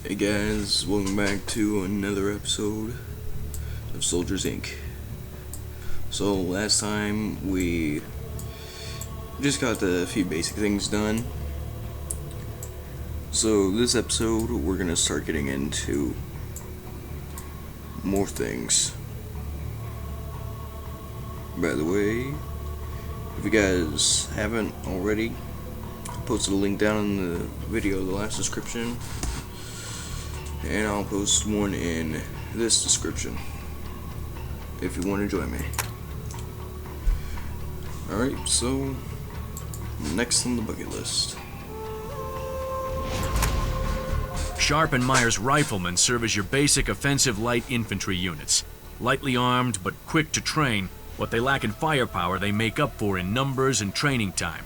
Hey guys, welcome back to another episode of Soldiers Inc. So last time we just got a few basic things done. So this episode we're gonna start getting into more things. By the way, if you guys haven't already, I posted a link down in the video, the last description. And I'll post one in this description if you want to join me. Alright, so next on the bucket list. Sharp and Myers riflemen serve as your basic offensive light infantry units. Lightly armed but quick to train, what they lack in firepower they make up for in numbers and training time.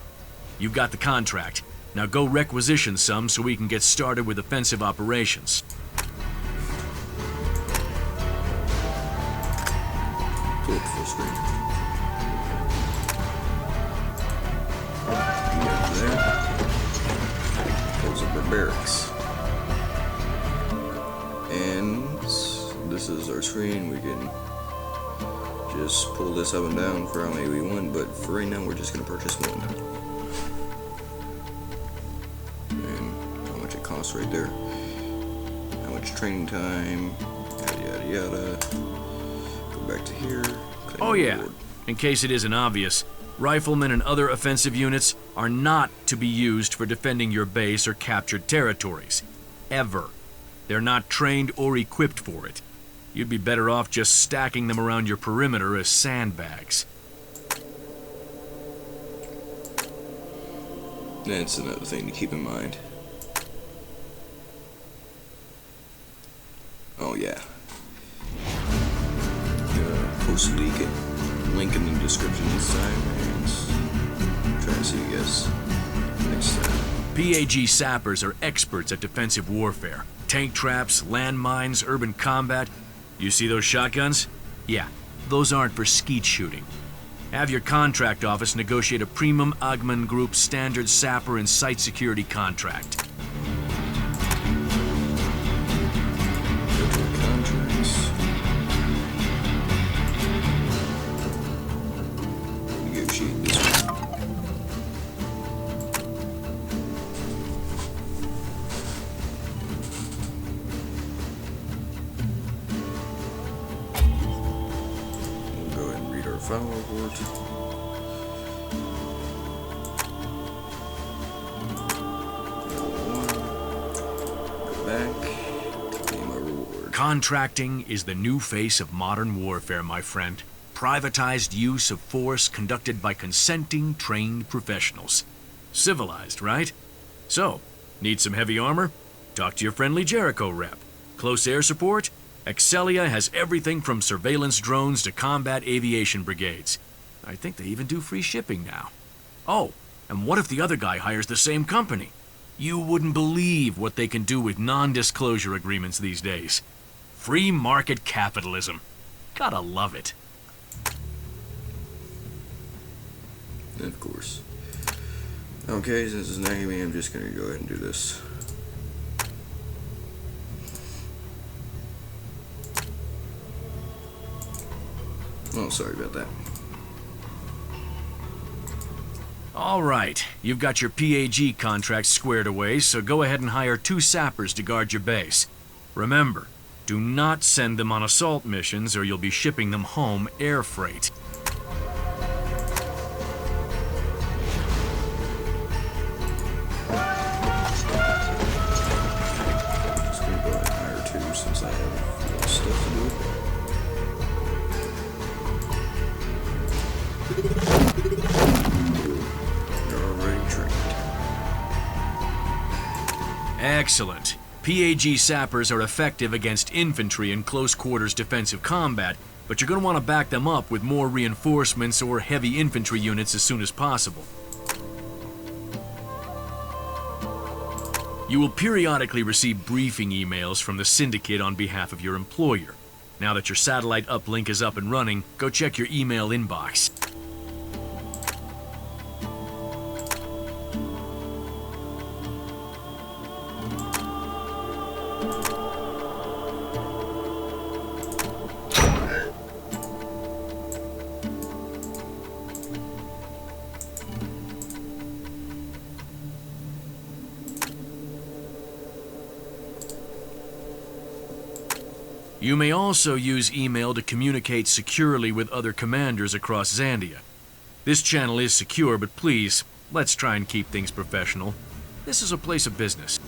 You've got the contract. Now go requisition some so we can get started with offensive operations. Pull up full screen. Close up our barracks. And this is our screen. We can just pull this up and down for how many we want, but for right now we're just going to purchase one. And how much it costs right there. How much training time, yada yada yada. Back to here. Oh yeah, in case it isn't obvious, riflemen and other offensive units are not to be used for defending your base or captured territories. Ever. They're not trained or equipped for it. You'd be better off just stacking them around your perimeter as sandbags. That's another thing to keep in mind. Oh yeah. Post link in the description this time, and try to see you guys next time. PAG sappers are experts at defensive warfare. Tank traps, landmines, urban combat. You see those shotguns? Yeah, those aren't for skeet shooting. Have your contract office negotiate a Primum Agmen Group standard sapper and site security contract. Go to the contracts. Negotiate this one. We'll go ahead and read our file report. Go back, claim our reward. Contracting is the new face of modern warfare, my friend. Privatized use of force conducted by consenting, trained professionals. Civilized, right? So, need some heavy armor? Talk to your friendly Jericho rep. Close air support? Excelia has everything from surveillance drones to combat aviation brigades. I think they even do free shipping now. Oh, and what if the other guy hires the same company? You wouldn't believe what they can do with non-disclosure agreements these days. Free market capitalism. Gotta love it. Of course. Okay, since it's nagging me, I'm just gonna go ahead and do this. Oh, sorry about that. All right, you've got your PAG contract squared away, so go ahead and hire 2 sappers to guard your base. Remember, do not send them on assault missions or you'll be shipping them home air freight. Just gonna go ahead and hire 2 since I have more stuff to do. They're already trained. Excellent. PAG sappers are effective against infantry in close quarters defensive combat, but you're going to want to back them up with more reinforcements or heavy infantry units as soon as possible. You will periodically receive briefing emails from the Syndicate on behalf of your employer. Now that your satellite uplink is up and running, go check your email inbox. You may also use email to communicate securely with other commanders across Zandia. This channel is secure, but please, let's try and keep things professional. This is a place of business.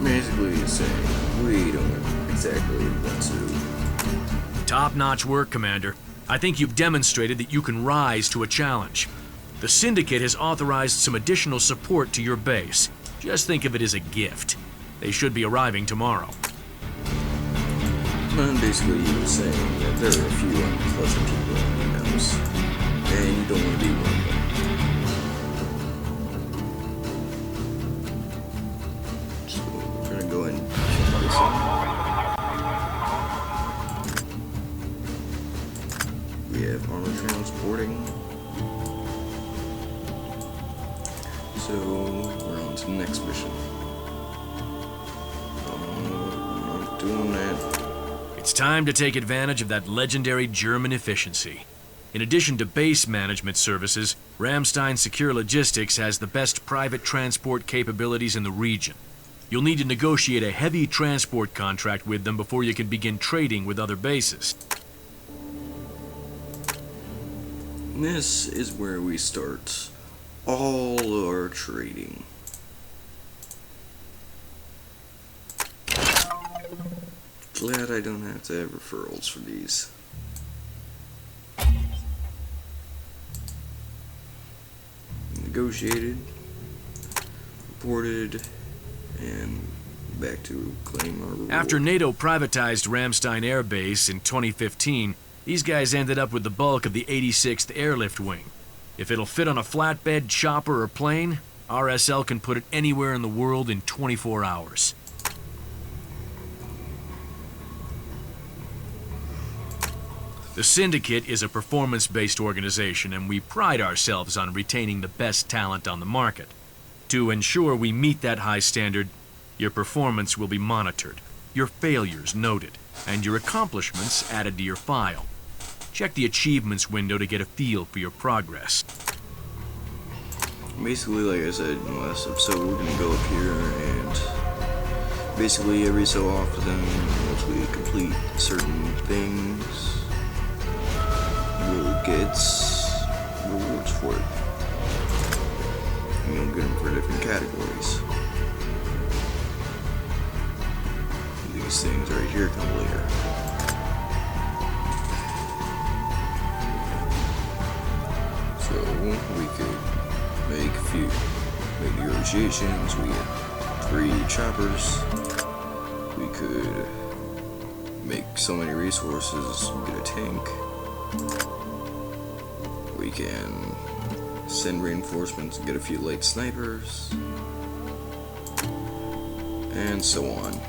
Basically, you're saying we don't exactly want to. Top-notch work, Commander. I think you've demonstrated that you can rise to a challenge. The Syndicate has authorized some additional support to your base. Just think of it as a gift. They should be arriving tomorrow. Basically, you were saying that there are a few unpleasant people in emails, and you don't want to be one of them. So, we're gonna go ahead and check this out. We have armor transporting. So, we're on to the next mission. We're not doing that. It's time to take advantage of that legendary German efficiency. In addition to base management services, Ramstein Secure Logistics has the best private transport capabilities in the region. You'll need to negotiate a heavy transport contract with them before you can begin trading with other bases. This is where we start all our trading. Glad I don't have to have referrals for these. Negotiated, reported, and back to claim our reward. After NATO privatized Ramstein Air Base in 2015, these guys ended up with the bulk of the 86th Airlift Wing. If it'll fit on a flatbed, chopper, or plane, RSL can put it anywhere in the world in 24 hours. The Syndicate is a performance-based organization, and we pride ourselves on retaining the best talent on the market. To ensure we meet that high standard, your performance will be monitored, your failures noted, and your accomplishments added to your file. Check the achievements window to get a feel for your progress. Basically, like I said in the last episode, we're gonna go up here and basically every so often, once we complete certain things, we'll get rewards for it. And you'll get them for different categories. These things right here come later. So we could make a few negotiations. We get 3 choppers. We could make so many resources, get a tank. We can send reinforcements and get a few light snipers, and so on.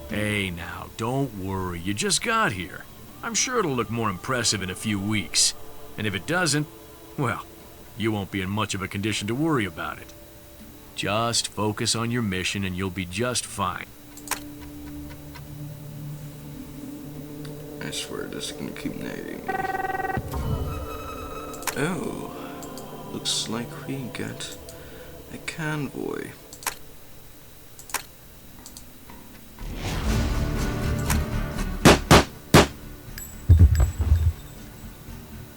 Hey now, don't worry, you just got here. I'm sure it'll look more impressive in a few weeks. And if it doesn't, well, you won't be in much of a condition to worry about it. Just focus on your mission and you'll be just fine. I swear this is gonna keep nagging me. Oh, looks like we got a convoy.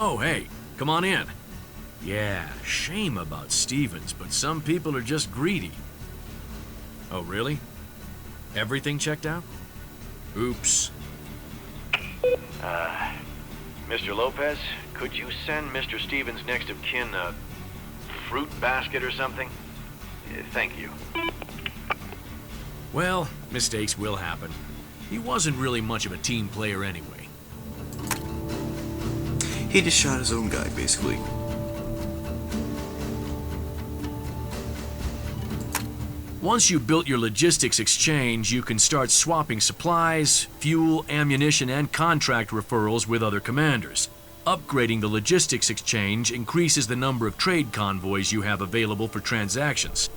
Oh, hey, come on in. Yeah, shame about Stevens, but some people are just greedy. Oh, really? Everything checked out? Oops. Mr. Lopez, could you send Mr. Stevens' next of kin a fruit basket or something? Thank you. Well, mistakes will happen. He wasn't really much of a team player anyway. He just shot his own guy, basically. Once you've built your logistics exchange, you can start swapping supplies, fuel, ammunition, and contract referrals with other commanders. Upgrading the logistics exchange increases the number of trade convoys you have available for transactions.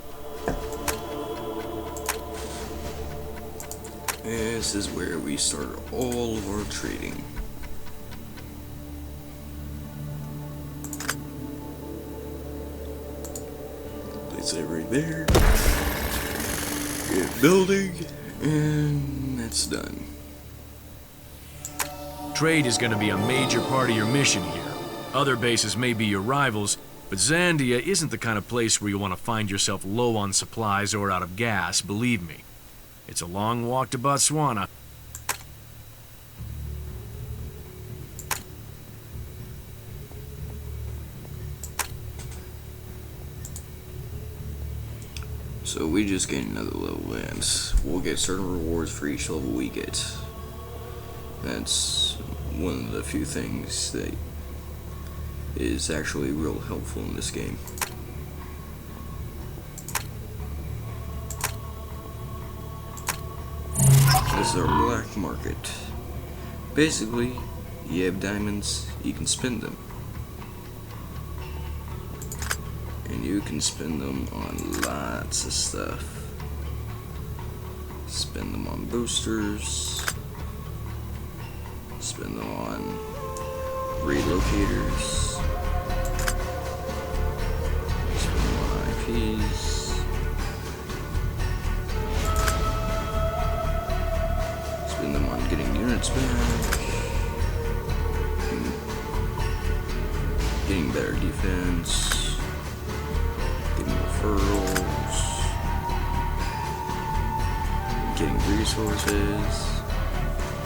This is where we start all of our trading. Place it right there. Get building, and that's done. Trade is going to be a major part of your mission here. Other bases may be your rivals, but Zandia isn't the kind of place where you want to find yourself low on supplies or out of gas, believe me. It's a long walk to Botswana. So we just gained another level, and we'll get certain rewards for each level we get. That's one of the few things that is actually real helpful in this game. This is our black market. Basically, you have diamonds, you can spend them. And you can spend them on lots of stuff. Spend them on boosters. Spend them on relocators. Spend them on IPs. Spend them on getting units back. Getting better defense. Getting referrals, getting resources,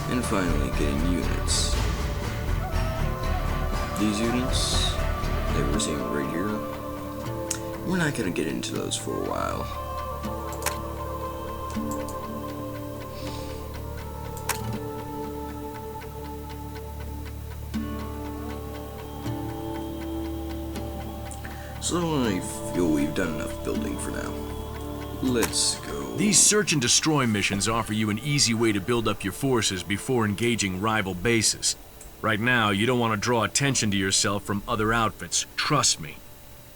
and finally getting units. These units that we're seeing right here, we're not going to get into those for a while. So I feel we've done enough building for now. Let's go. These search and destroy missions offer you an easy way to build up your forces before engaging rival bases. Right now, you don't want to draw attention to yourself from other outfits. Trust me.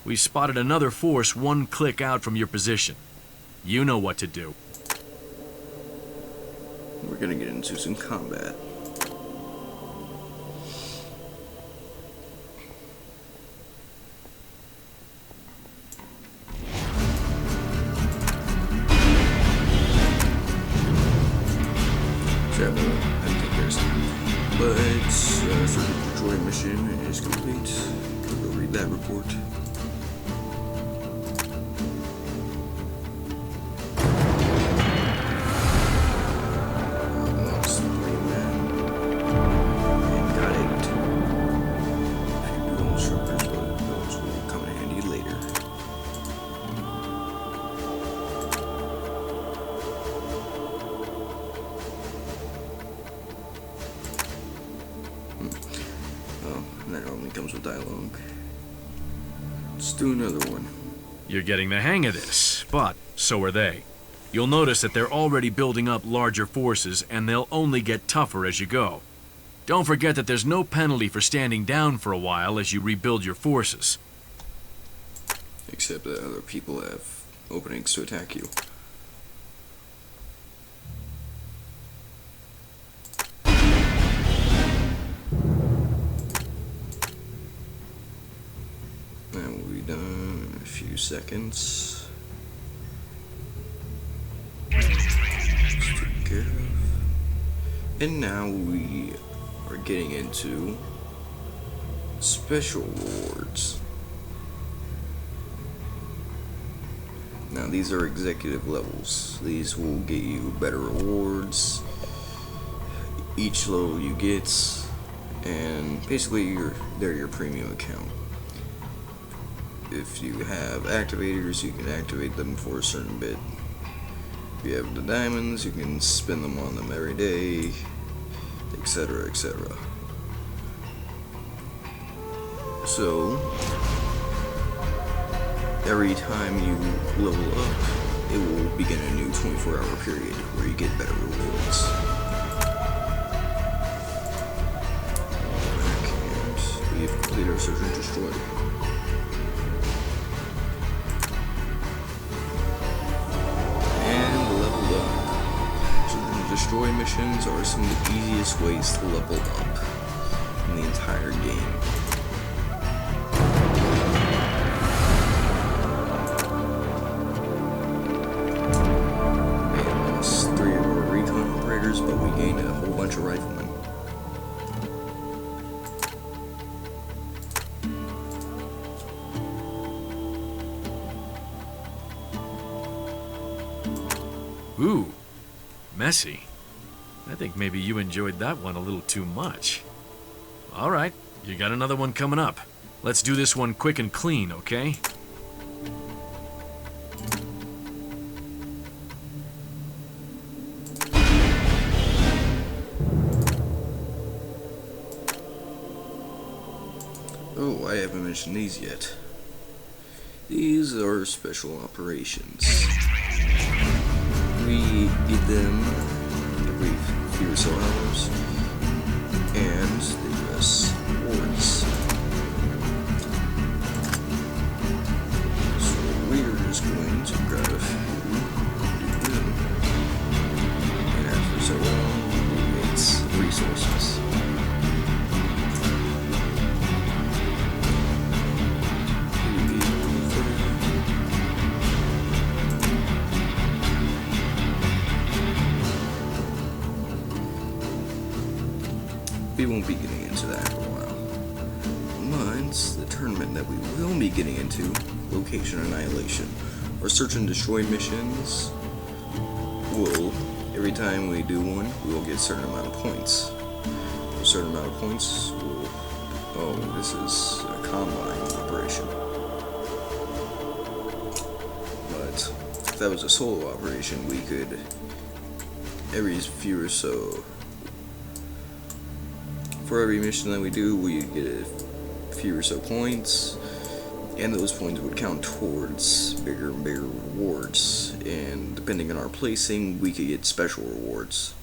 We spotted another force one click out from your position. You know what to do. We're gonna get into some combat. But search and destroy mission is complete. We'll go read that report. Lost 3 men and got 8. A few dual instructors, but those will come in handy later. That only comes with dialogue. Let's do another one. You're getting the hang of this, but so are they. You'll notice that they're already building up larger forces, and they'll only get tougher as you go. Don't forget that there's no penalty for standing down for a while as you rebuild your forces. Except that other people have openings to attack you. That will be done in a few seconds. Taken care of. And now we are getting into special rewards. Now these are executive levels. These will get you better rewards each level you get, and basically they're your premium account. If you have activators, you can activate them for a certain bit. If you have the diamonds, you can spend them on them every day, etc., etc. So every time you level up, it will begin a new 24-hour period where you get better rewards. And we have completed our search and destroy. Destroy missions are some of the easiest ways to level up in the entire game. Ooh, messy. I think maybe you enjoyed that one a little too much. All right, you got another one coming up. Let's do this one quick and clean, okay? Oh, I haven't mentioned these yet. These are special operations. We get them every few or so hours, and they give us rewards. So we're just going to grab a few, do them, and after so long, it's resources. We won't be getting into that for a while. But the tournament that we will be getting into, Location Annihilation, or Search and Destroy missions, will, every time we do one, we will get a certain amount of points. A certain amount of points will, oh, this is a combine operation. But if that was a solo operation, we could, every few or so, for every mission that we do, we get a few or so points, and those points would count towards bigger and bigger rewards, and depending on our placing, we could get special rewards.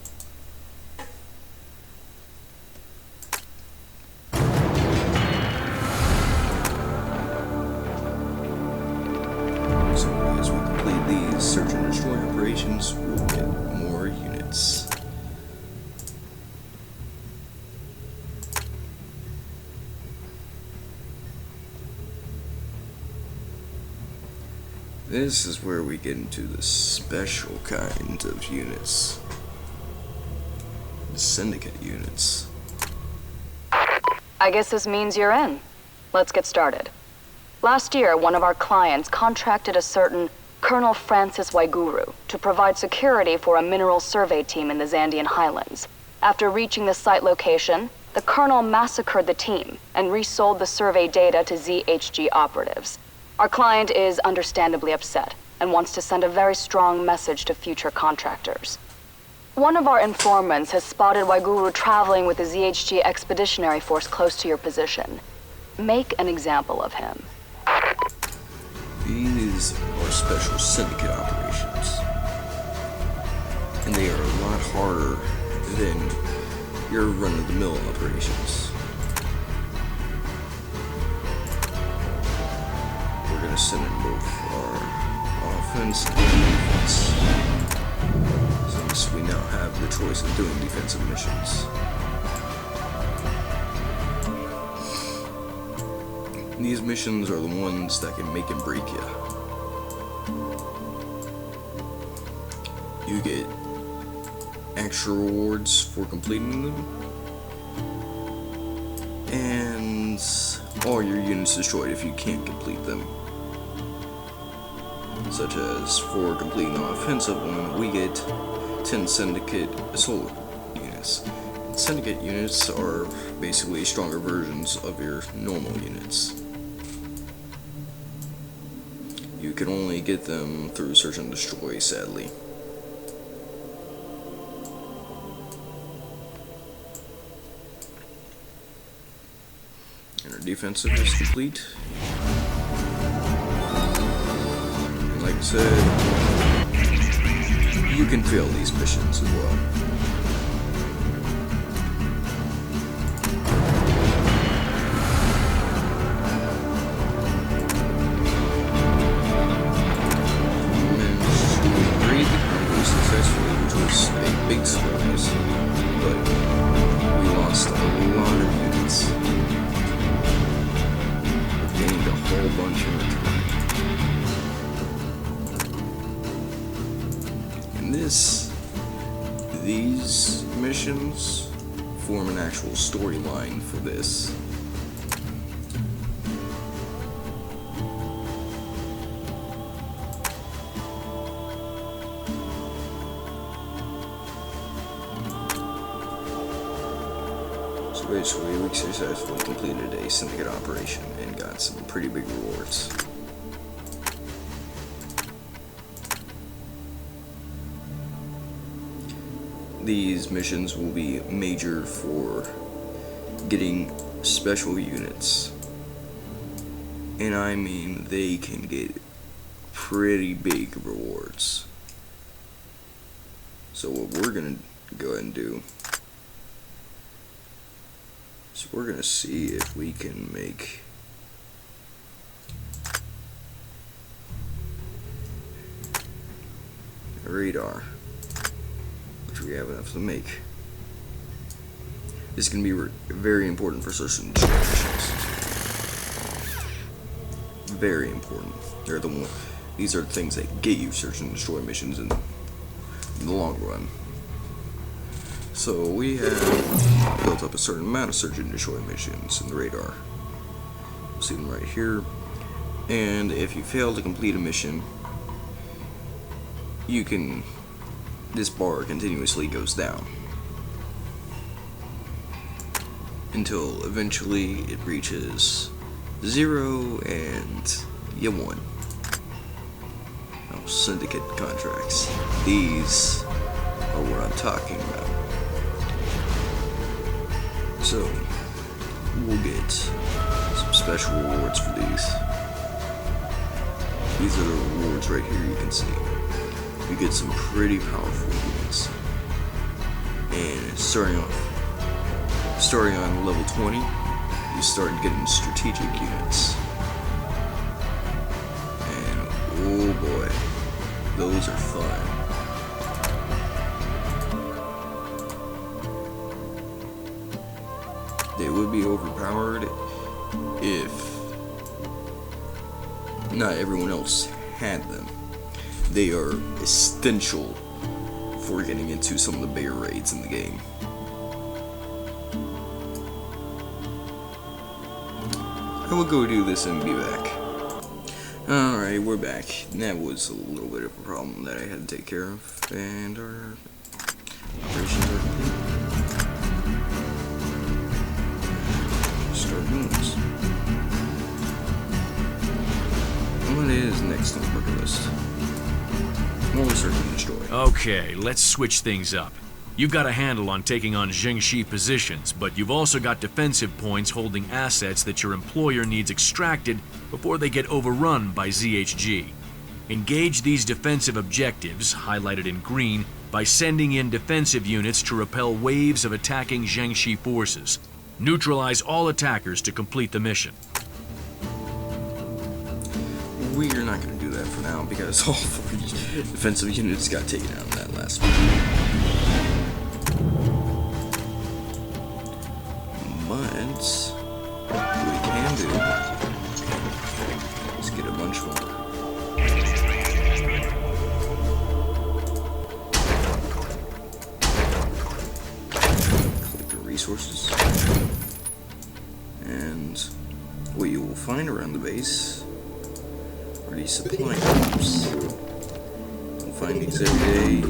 So as we complete these search and destroy operations, we'll get more units. This is where we get into the special kind of units. The syndicate units. I guess this means you're in. Let's get started. Last year, one of our clients contracted a certain Colonel Francis Waiguru to provide security for a mineral survey team in the Zandian Highlands. After reaching the site location, the Colonel massacred the team and resold the survey data to ZHG operatives. Our client is understandably upset and wants to send a very strong message to future contractors. One of our informants has spotted Waiguru traveling with the ZHG Expeditionary Force close to your position. Make an example of him. These are special syndicate operations, and they are a lot harder than your run-of-the-mill operations. We're going to send in both our offense and defense, since we now have the choice of doing defensive missions. These missions are the ones that can make and break you. You get extra rewards for completing them, and all your units destroyed if you can't complete them. Such as, for completing the offensive one, we get 10 Syndicate Assault units. Syndicate units are basically stronger versions of your normal units. You can only get them through Search and Destroy, sadly. And our defensive is complete. And like I said, you can fail these missions as well. Big surprise, but we lost a lot of units. We gained a whole bunch in return. And these missions form an actual storyline for this. Basically, we successfully completed a syndicate operation and got some pretty big rewards. These missions will be major for getting special units. And I mean, they can get pretty big rewards. So what we're gonna go ahead and do is we're gonna see if we can make a radar, which we have enough to make. This is gonna be very important for search and destroy missions. Very important. These are the things that get you search and destroy missions in the long run. So we have built up a certain amount of search and destroy missions in the radar. You'll see them right here. And if you fail to complete a mission, this bar continuously goes down until eventually it reaches 0 and you won. Syndicate contracts. These are what I'm talking about. So, we'll get some special rewards for these. These are the rewards right here, you can see. You get some pretty powerful units. And starting on level 20, you start getting strategic units. And oh boy, those are fun. They would be overpowered if not everyone else had them. They are essential for getting into some of the bigger raids in the game. I will go do this and be back. Alright, we're back. That was a little bit of a problem that I had to take care of, and our operations are complete. Start doing this. What is next on the bucket list? More search and destroy. Okay, let's switch things up. You've got a handle on taking on Zhengxi positions, but you've also got defensive points holding assets that your employer needs extracted before they get overrun by ZHG. Engage these defensive objectives, highlighted in green, by sending in defensive units to repel waves of attacking Zhengxi forces. Neutralize all attackers to complete the mission. We are not going to do that for now because all 4 defensive units got taken out in that last one. But what we can do is get a bunch more. Click the resources, and what you will find around the base are these supply drops. You'll find these every day,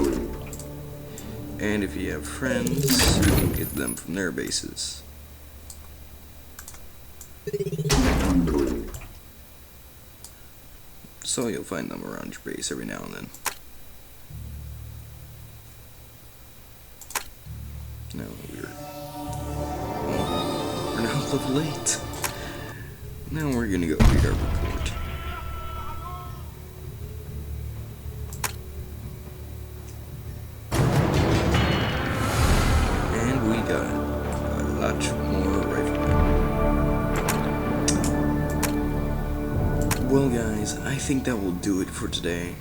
and if you have friends, you can get them from their bases. So you'll find them around your base every now and then. Now we're now level 8. Now we're gonna go read our report. And we got a lot more riflemen. Well guys, I think that will do it for today.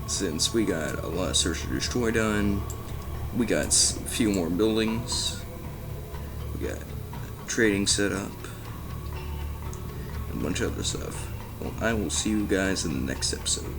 Since we got a lot of search and destroy done, we got a few more buildings, we got trading set up, and a bunch of other stuff. Well, I will see you guys in the next episode.